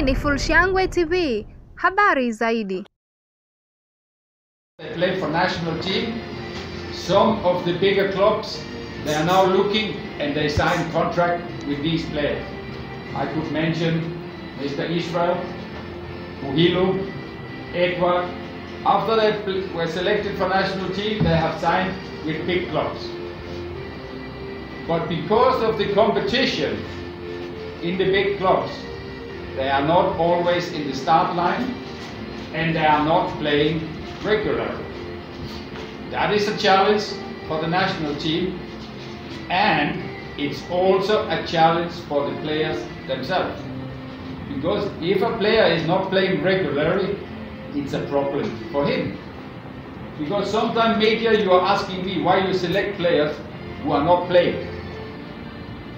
ni Fullshangwe TV, habari zaidi. They play for national team. Some of the bigger clubs, they are now looking and they sign contract with these players. I could mention Mr. Israel, Muhilo, Edward. After they were selected for national team, they have signed with big clubs. But because of the competition in the big clubs, they are not always in the start line and they are not playing regularly. That is a challenge for the national team, and it's also a challenge for the players themselves. Because if a player is not playing regularly, it's a problem for him. Because sometimes media, you are asking me why you select players who are not playing.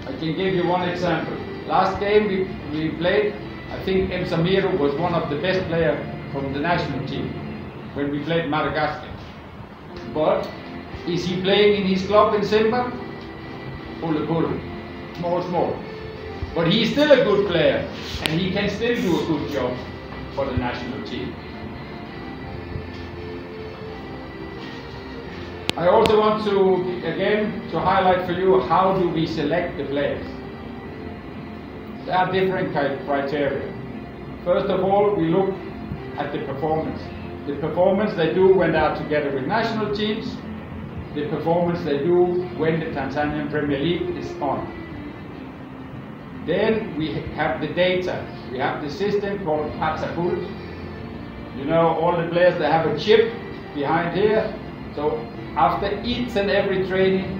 I can give you one example. Last game we played, I think M. Samiro was one of the best players from the national team when we played Madagascar. But is he playing in his club in Simba? Small. But he's still a good player and he can still do a good job for the national team. I also want to highlight for you how do we select the players. There are different criteria. First of all, we look at the performance. The performance they do when they are together with national teams, the performance they do when the Tanzanian Premier League is on. Then we have the data. We have the system called Patsapult. You know, all the players, they have a chip behind here. So after each and every training,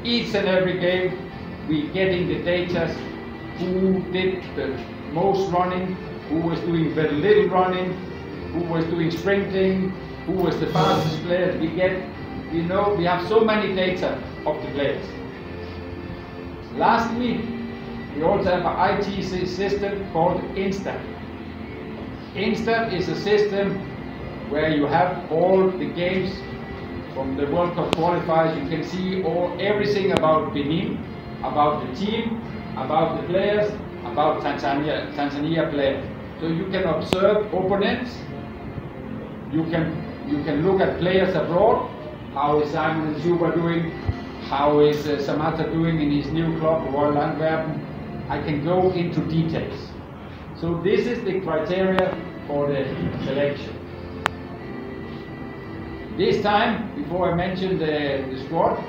each and every game, we getting the data, who did the most running, who was doing very little running, who was doing sprinting, who was the fastest player. We have so many data of the players. Lastly, we also have an IT system called Instat. Instat is a system where you have all the games from the World Cup qualifiers. You can see everything about Benin, about the team, about the players, about Tanzania players. So you can observe opponents. You can look at players abroad. How is Simon Nsuba doing? How is Samata doing in his new club, Royal Antwerp? I can go into details. So this is the criteria for the selection. This time, before I mention the squad,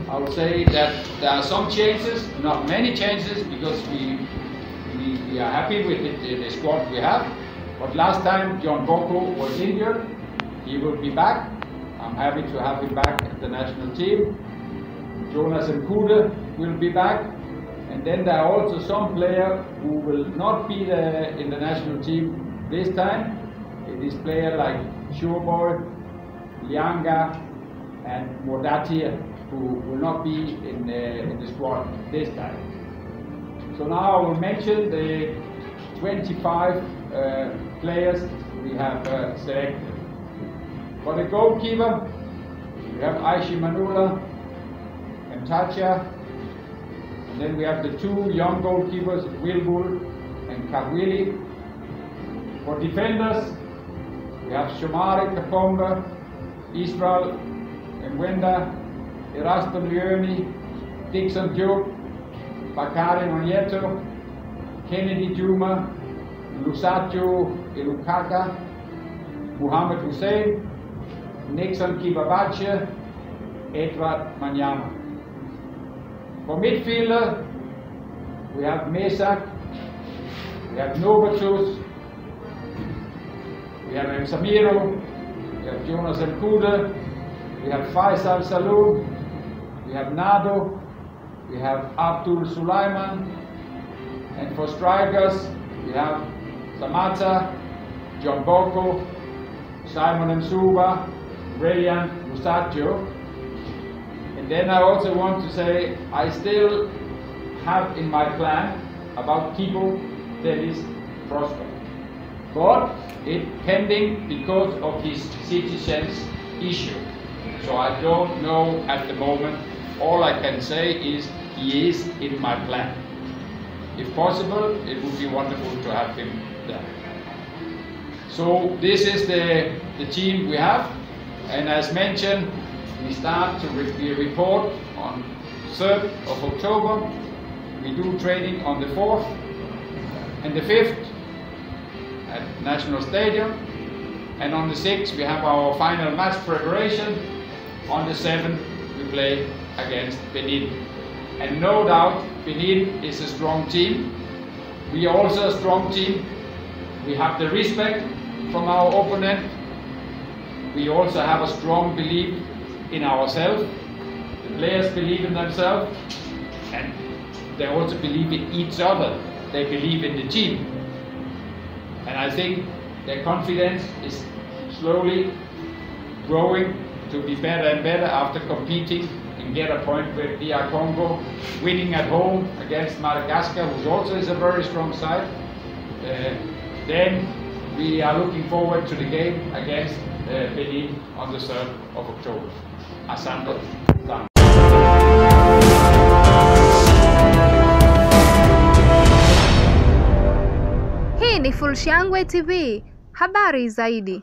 I would say that there are some changes, not many changes, because we are happy with the squad we have. But last time John Boko was injured. He will be back. I'm happy to have him back at the national team. Jonas Nkude will be back. And then there are also some players who will not be in the national team this time. It is players like Showboy, Lianga, and Modatia who will not be in the squad this time. So now I will mention the 25 players we have selected. For the goalkeeper, we have Aishi Manula and Tacha. And then we have the two young goalkeepers, Wilbur and Kawili. For defenders, we have Shomari Kapomba, Israel and Wenda, Erasto Lioni, Dixon Job, Bakari Manieto, Kennedy Juma, Lusacho Ilukaka, Muhammad Hussein, Nixon Kibabache, Edward Manyama. For midfielder, we have Mesak, we have Novatus, we have M. Samiro, we have Jonas Nkude, we have Faisal Saloon, we have Nado, we have Abdul Sulaiman, and for strikers, we have Samata, John Boko, Simon Nsuba, Rayan Musacho. And then I also want to say I still have in my plan about Kibo Delis prospect. But it pending because of his citizens issue. So I don't know at the moment. All I can say is he is in my plan. if possible, it would be wonderful to have him there. So this is the team we have, and as mentioned, we start to report on 3rd of October. We do training on the 4th and the 5th at National Stadium, and on the 6th we have our final match preparation. On the 7th we play against Benin, and no doubt Benin is a strong team. We are also a strong team. We have the respect from our opponent. We also have a strong belief in ourselves. The players believe in themselves, and they also believe in each other. They believe in the team. And I think their confidence is slowly growing to be better and better after competing and get a point with DR Congo, winning at home against Madagascar, which also is a very strong side. Then we are looking forward to the game against Benin on the 3rd of October. Asante. Hii ni Fullshangwe TV. Habari zaidi.